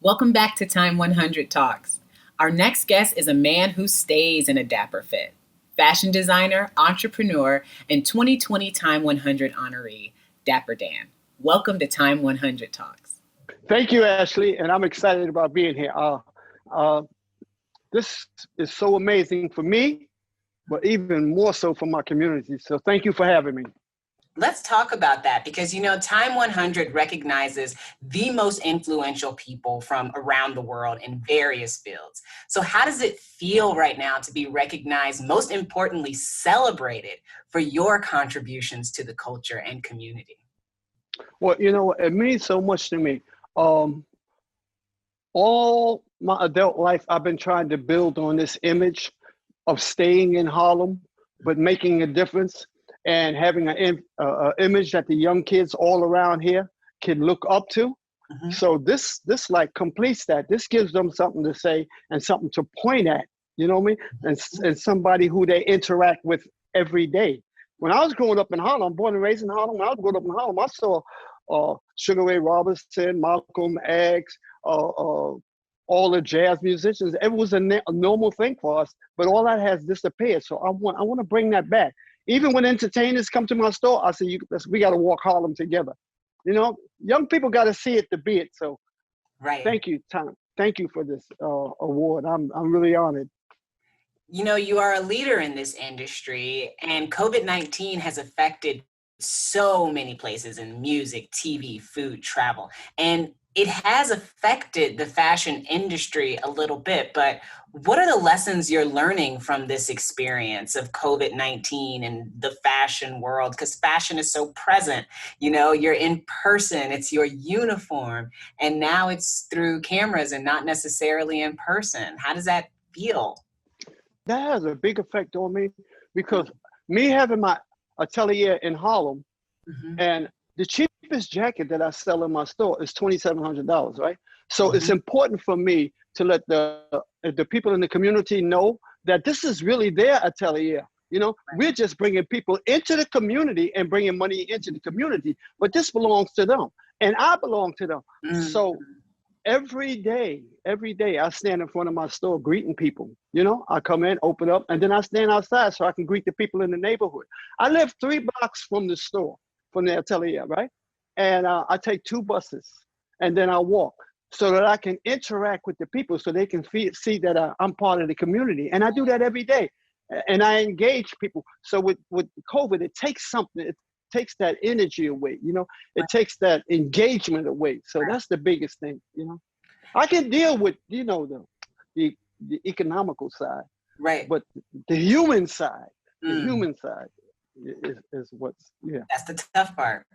Welcome back to Time 100 Talks. Our next guest is a man who stays in a dapper fit. Fashion designer, entrepreneur, and 2020 Time 100 honoree, Dapper Dan. Welcome to Time 100 Talks. Thank you, Ashley, and I'm excited about being here. This is so amazing for me, but even more so for my community. So thank you for having me. Let's talk about that because, Time 100 recognizes the most influential people from around the world in various fields. So how does it feel right now to be recognized, most importantly, celebrated for your contributions to the culture and community? Well, it means so much to me. All my adult life, I've been trying to build on this image of staying in Harlem, but making a difference. And having an image that the young kids all around here can look up to. Mm-hmm. So this like completes that. This gives them something to say and something to point at, you know what I mean? And somebody who they interact with every day. When I was growing up in Harlem, I'm born and raised in Harlem. When I was growing up in Harlem, I saw Sugar Ray Robinson, Malcolm X, all the jazz musicians. It was a normal thing for us, but all that has disappeared. So I want to bring that back. Even when entertainers come to my store, I say, we got to walk Harlem together. Young people got to see it to be it. So right. Thank you, Tom. Thank you for this award. I'm really honored. You are a leader in this industry, and COVID-19 has affected so many places in music, TV, food, travel. And it has affected the fashion industry a little bit, but what are the lessons you're learning from this experience of COVID-19 and the fashion world? Because fashion is so present, you're in person, it's your uniform, and now it's through cameras and not necessarily in person. How does that feel? That has a big effect on me because me having my atelier in Harlem, mm-hmm. and the cheapest jacket that I sell in my store is $2,700, right? So mm-hmm. It's important for me to let the people in the community know that this is really their atelier. Right. We're just bringing people into the community and bringing money into the community, but this belongs to them, and I belong to them. Mm-hmm. So every day, I stand in front of my store greeting people. I come in, open up, and then I stand outside so I can greet the people in the neighborhood. I live 3 blocks from the store, from the atelier, right? And I take 2 buses, and then I walk so that I can interact with the people so they can see that I'm part of the community. And I do that every day, and I engage people. So with COVID, it takes something. It takes that energy away, It takes that engagement away. So that's the biggest thing, I can deal with, the economical side, right? But the human side, is what's, That's the tough part.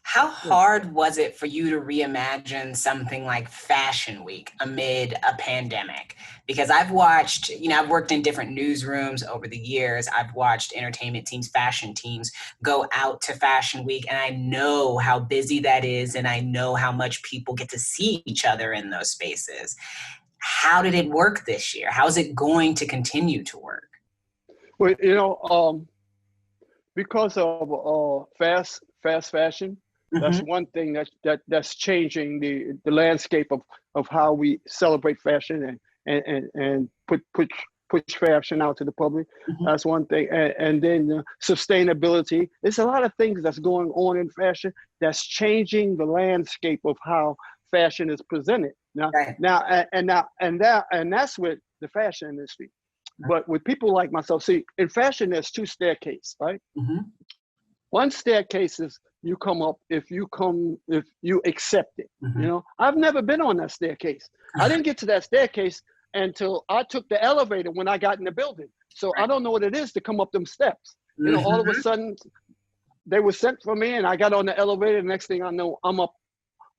How hard was it for you to reimagine something like Fashion Week amid a pandemic? Because I've watched, I've worked in different newsrooms over the years. I've watched entertainment teams, fashion teams go out to Fashion Week, and I know how busy that is, and I know how much people get to see each other in those spaces. How did it work this year? How is it going to continue to work? Well, because of fast fashion, mm-hmm. That's one thing that's changing the landscape of how we celebrate fashion and push fashion out to the public. Mm-hmm. That's one thing. And then sustainability. There's a lot of things that's going on in fashion that's changing the landscape of how fashion is presented. And that's with the fashion industry. But with people like myself, see, in fashion, there's 2 staircases, right? Mm-hmm. One staircase is you come up if you accept it. Mm-hmm. I've never been on that staircase. I didn't get to that staircase until I took the elevator when I got in the building. So I don't know what it is to come up them steps. Mm-hmm. All of a sudden, they were sent for me, and I got on the elevator. The next thing I know, I'm up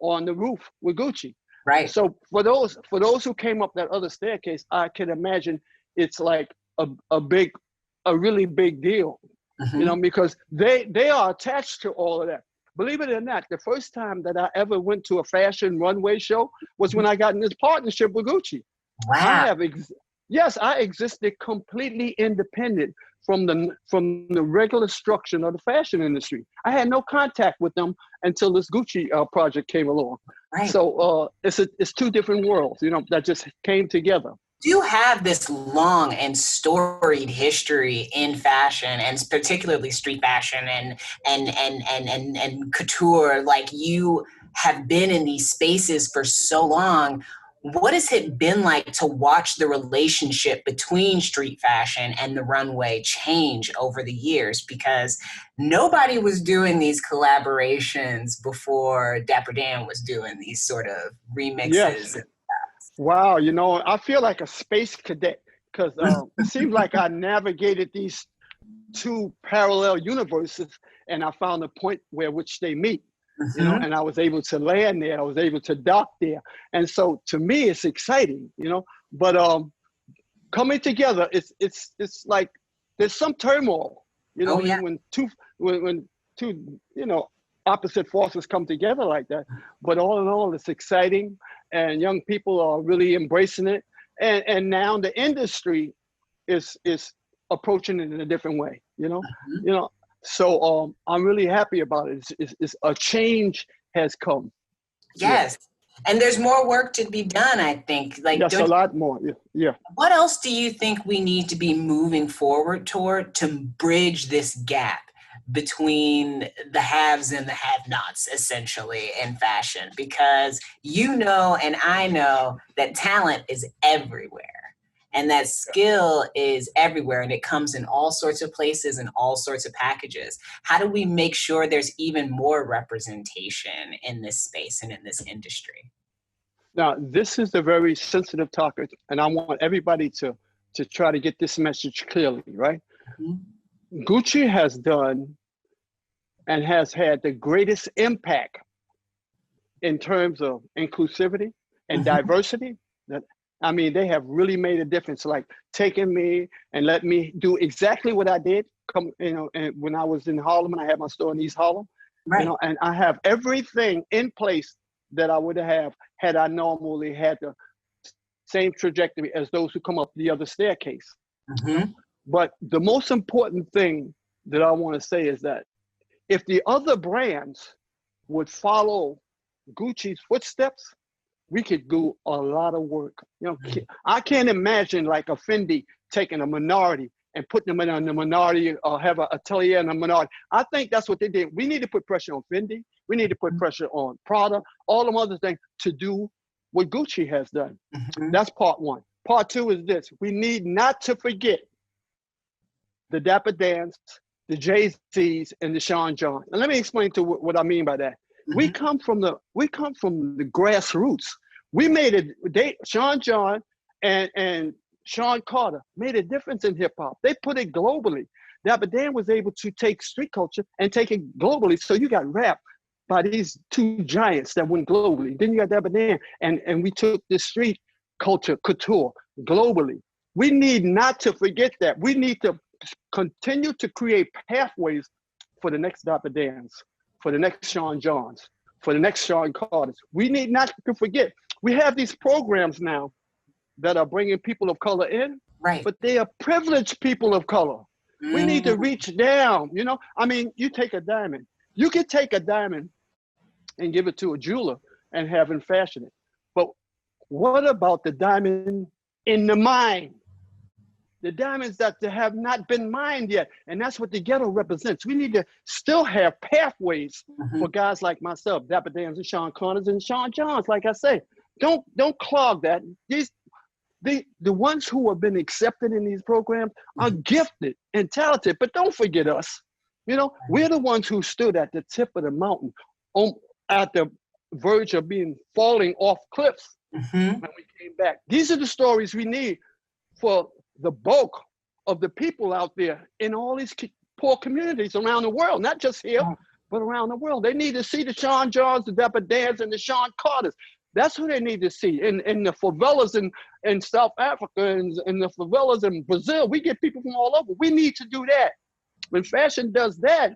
on the roof with Gucci. Right. So for those who came up that other staircase, I can imagine it's like a really big deal, mm-hmm. Because they are attached to all of that. Believe it or not, the first time that I ever went to a fashion runway show was when I got in this partnership with Gucci. Wow. Yes, I existed completely independent from the regular structure of the fashion industry. I had no contact with them until this Gucci project came along. Right. So it's two different worlds, that just came together. Do have this long and storied history in fashion, and particularly street fashion and couture. Like, you have been in these spaces for so long. What has it been like to watch the relationship between street fashion and the runway change over the years? Because nobody was doing these collaborations before Dapper Dan was doing these sort of remixes. Yes. Wow, I feel like a space cadet, because it seems like I navigated these two parallel universes, and I found a point which they meet. And I was able to land there. I was able to dock there. And so to me, it's exciting, but coming together, it's like there's some turmoil, when two opposite forces come together like that. But all in all, it's exciting, and young people are really embracing it. And now the industry is approaching it in a different way, So I'm really happy about it. It's a change has come. Yes. And there's more work to be done, I think. Yes, a lot more. Yeah. What else do you think we need to be moving forward toward to bridge this gap between the haves and the have-nots, essentially, in fashion? Because and I know that talent is everywhere. And that skill is everywhere, and it comes in all sorts of places and all sorts of packages. How do we make sure there's even more representation in this space and in this industry? Now, this is a very sensitive topic, and I want everybody to try to get this message clearly, right? Mm-hmm. Gucci has done and has had the greatest impact in terms of inclusivity and diversity. They have really made a difference, like taking me and let me do exactly what I did. And when I was in Harlem, and I had my store in East Harlem, right. And I have everything in place that I would have had I normally had the same trajectory as those who come up the other staircase. Mm-hmm. But the most important thing that I want to say is that if the other brands would follow Gucci's footsteps, we could do a lot of work. I can't imagine like a Fendi taking a minority and putting them in the minority, or have an atelier in a minority. I think that's what they did. We need to put pressure on Fendi. We need to put pressure on Prada, all them other things, to do what Gucci has done. Mm-hmm. That's part one. Part two is this: we need not to forget the Dapper Dans, the Jay-Z's, and the Sean John. And let me explain to what I mean by that. Mm-hmm. We come from the grassroots. We made it. Sean John and Sean Carter made a difference in hip hop. They put it globally. Dapper Dan was able to take street culture and take it globally. So you got rap by these two giants that went globally. Then you got Dapper Dan, and we took this street culture couture globally. We need not to forget that. We need to continue to create pathways for the next Dapper Dans, for the next Sean Johns, for the next Sean Carters. We need not to forget. We have these programs now that are bringing people of color in, right? But they are privileged people of color. Mm. We need to reach down, you take a diamond. You could take a diamond and give it to a jeweler and have him fashion it. But what about the diamond in the mine? The diamonds that have not been mined yet. And that's what the ghetto represents. We need to still have pathways for guys like myself, Dapper Dans and Sean Carters and Sean Johns, like I say. Don't clog that. The ones who have been accepted in these programs are gifted and talented, but don't forget us. We're the ones who stood at the tip of the mountain, at the verge of falling off cliffs when we came back. These are the stories we need for the bulk of the people out there in all these poor communities around the world, not just here, but around the world. They need to see the Sean Johns, the Dapper Dans, and the Sean Carters. That's who they need to see. In the favelas in South Africa and the favelas in Brazil, we get people from all over. We need to do that. When fashion does that,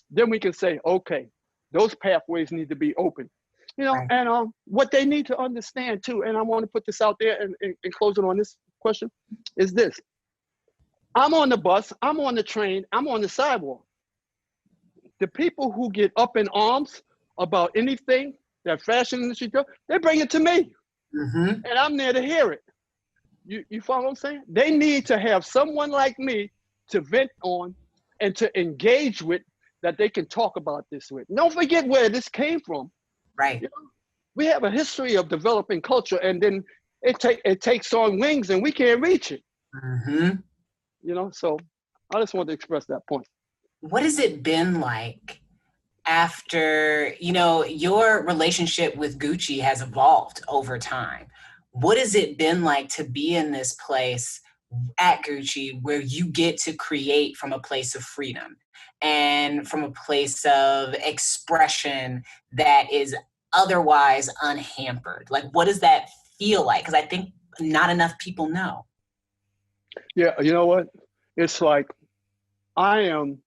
then we can say, okay, those pathways need to be open. And what they need to understand too, and I want to put this out there and close it on this question, is this. I'm on the bus, I'm on the train, I'm on the sidewalk. The people who get up in arms about anything that fashion industry does, they bring it to me. Mm-hmm. And I'm there to hear it. You follow what I'm saying? They need to have someone like me to vent on and to engage with, that they can talk about this with. Don't forget where this came from. Right. You know, we have a history of developing culture, and then it takes on wings and we can't reach it. Mm-hmm. You know, so I just wanted to express that point. What has it been like after, your relationship with Gucci has evolved over time? What has it been like to be in this place at Gucci where you get to create from a place of freedom and from a place of expression that is otherwise unhampered? Like, what does that feel like? Because I think not enough people know. Yeah, you know what? It's like I am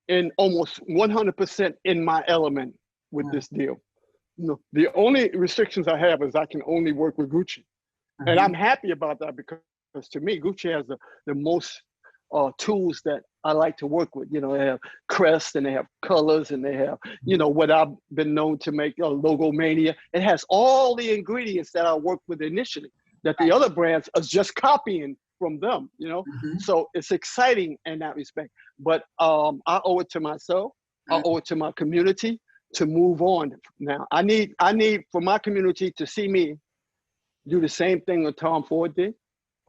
in almost 100% in my element with this deal. You know, the only restrictions I have is I can only work with Gucci. Mm-hmm. And I'm happy about that, because to me, Gucci has the most tools that I like to work with. You know, they have crest and they have colors and they have, what I've been known to make, Logo Mania. It has all the ingredients that I worked with initially, that the other brands are just copying from them, Mm-hmm. So it's exciting in that respect. But I owe it to myself. I owe it to my community to move on now. I need for my community to see me do the same thing that Tom Ford did,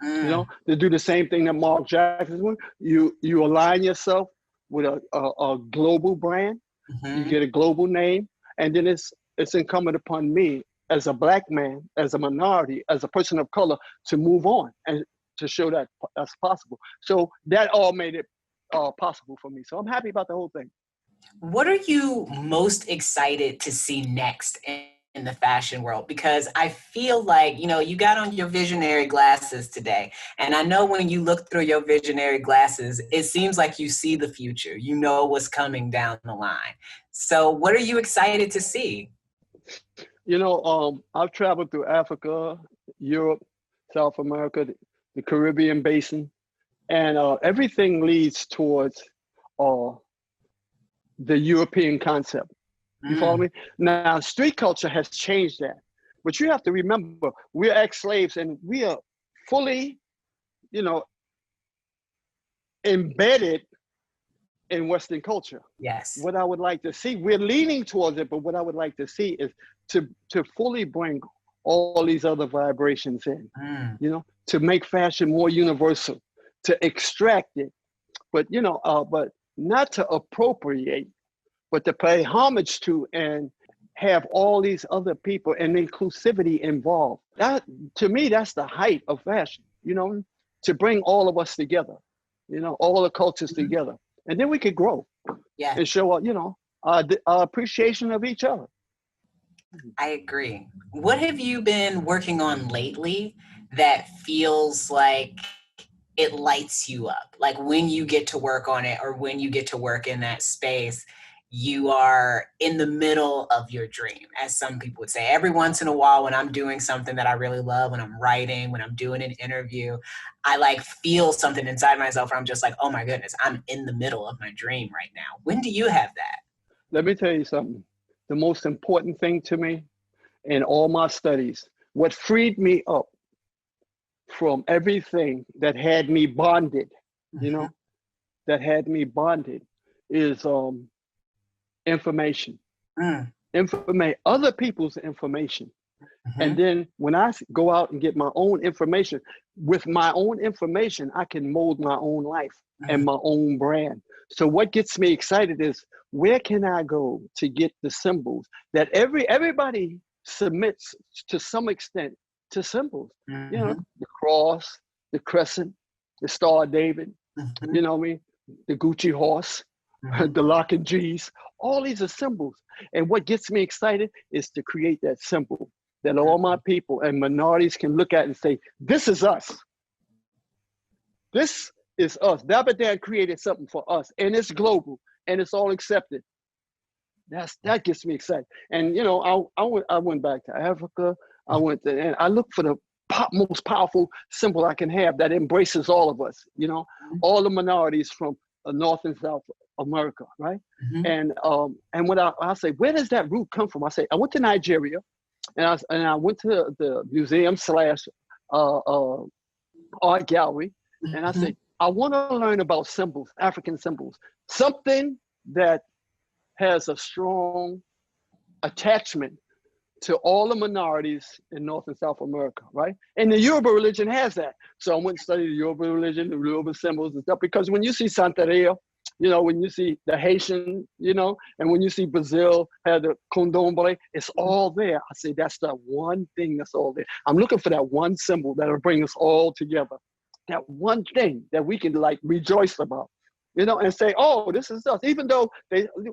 to do the same thing that Mark Jackson did. You align yourself with a global brand, you get a global name, and then it's incumbent upon me as a Black man, as a minority, as a person of color, to move on and to show that that's possible. So that all made it possible for me. So I'm happy about the whole thing. What are you most excited to see next in the fashion world? Because I feel like, you got on your visionary glasses today. And I know when you look through your visionary glasses, it seems like you see the future. You know what's coming down the line. So what are you excited to see? I've traveled through Africa, Europe, South America, the Caribbean basin, and everything leads towards the European concept. You follow me? Now, street culture has changed that. But you have to remember, we're ex-slaves and we are fully, embedded in Western culture. Yes. What I would like to see, we're leaning towards it, but what I would like to see is to fully bring all these other vibrations in, to make fashion more universal, to extract it, but but not to appropriate, but to pay homage to and have all these other people and inclusivity involved. That, to me, that's the height of fashion, to bring all of us together, all the cultures together. And then we could grow and show, our appreciation of each other. I agree. What have you been working on lately that feels like it lights you up? Like when you get to work on it or when you get to work in that space, you are in the middle of your dream, as some people would say. Every once in a while, when I'm doing something that I really love, when I'm writing, when I'm doing an interview, I feel something inside myself where I'm just like, oh my goodness, I'm in the middle of my dream right now. When do you have that? Let me tell you something. The most important thing to me in all my studies, what freed me up from everything that had me bonded, that had me bonded is information. Other people's information. And then when I go out and get my own information, with my own information, I can mold my own life and my own brand. So what gets me excited is, where can I go to get the symbols that everybody submits to some extent to symbols? The cross, the crescent, the Star of David, you know what I mean? The Gucci horse, the lock and G's, all these are symbols. And what gets me excited is to create that symbol that all my people and minorities can look at and say, this is us. This is us. Dapper Dan created something for us, and it's global, and it's all accepted. That gets me excited. And I went back to Africa. And I look for most powerful symbol I can have that embraces all of us, you know, all the minorities from North and South America, right? And when I say, where does that root come from? I say, I went to Nigeria, and I went to the museum / art gallery, and I say, I want to learn about symbols, African symbols, something that has a strong attachment to all the minorities in North and South America, right? And the Yoruba religion has that. So I went and studied the Yoruba religion, the Yoruba symbols and stuff, because when you see Santeria, you know, when you see the Haitian, you know, and when you see Brazil had the Condomble, it's all there. I say, that's the one thing that's all there. I'm looking for that one symbol that'll bring us all together. That one thing that we can like rejoice about, you know, and say, oh, this is us. Even though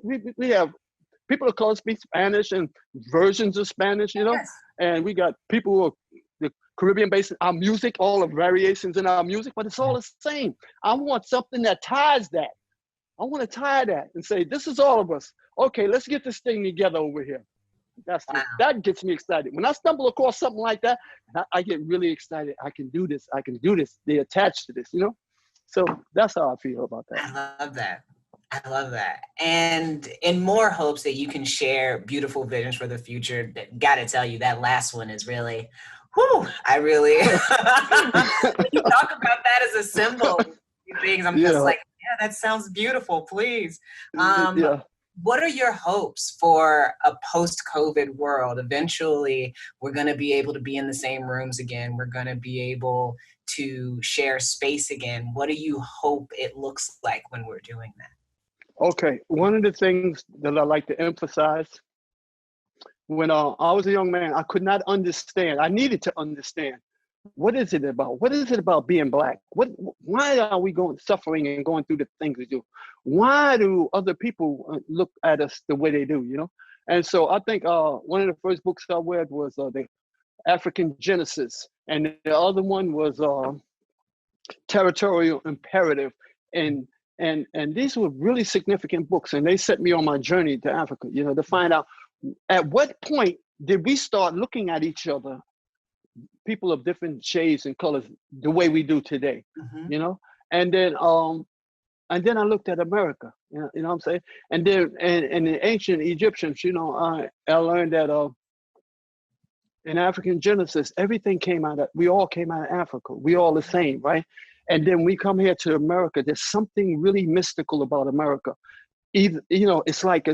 we have people of color speak Spanish and versions of Spanish, you know, and we got people who are the Caribbean based, our music, all the variations in our music, but it's all the same. I want something that ties that. I want to tie that and say, this is all of us. Okay, let's get this thing together over here. That gets me excited. When I stumble across something like that, I get really excited. I can do this. I can do this. They're attached to this, you know? So that's how I feel about that. I love that. I love that. And in more hopes that you can share beautiful visions for the future, gotta tell you, that last one is really, I really, when you talk about that as a symbol, things, I'm just like, yeah, that sounds beautiful, please. What are your hopes for a post-COVID world? Eventually, we're going to be able to be in the same rooms again. We're going to be able to share space again. What do you hope it looks like when we're doing that? Okay, one of the things that I like to emphasize, when I was a young man, I could not understand. I needed to understand. What is it about? What is it about being Black? Why are we suffering and going through the things we do? Why do other people look at us the way they do, you know? And so I think one of the first books I read was the African Genesis, and the other one was Territorial Imperative. And these were really significant books, and they set me on my journey to Africa, you know, to find out at what point did we start looking at each other, people of different shades and colors, the way we do today, you know? And then I looked at America, you know what I'm saying? And then, and the ancient Egyptians, you know, I learned that in African Genesis, everything we all came out of Africa. We all the same, right? And then we come here to America, there's something really mystical about America. You know, it's like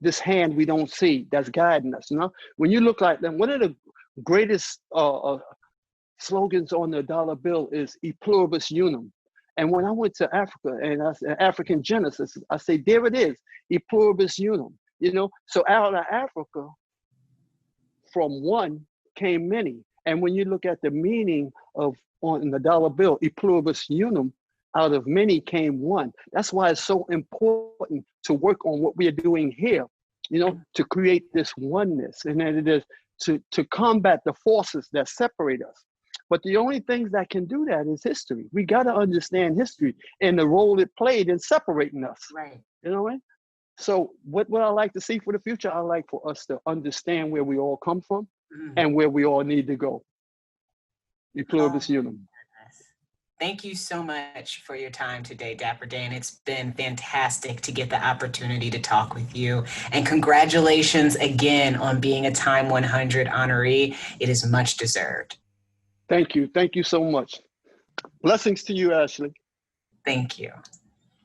this hand we don't see that's guiding us, you know? When you look like them, one of the greatest slogans on the dollar bill is "E pluribus unum." And when I went to Africa and I said African Genesis, I say, there it is, "E pluribus unum." You know, so out of Africa, from one came many. And when you look at the meaning of on the dollar bill, "E pluribus unum," out of many came one. That's why it's so important to work on what we are doing here, you know, to create this oneness, and then it is to combat the forces that separate us. But the only things that can do that is history. We got to understand history and the role it played in separating us. Right. You know what I mean? So what I like to see for the future, I like for us to understand where we all come from and where we all need to go. E pluribus unum. Thank you so much for your time today, Dapper Dan. It's been fantastic to get the opportunity to talk with you. And congratulations again on being a Time 100 honoree. It is much deserved. Thank you. Thank you so much. Blessings to you, Ashley. Thank you.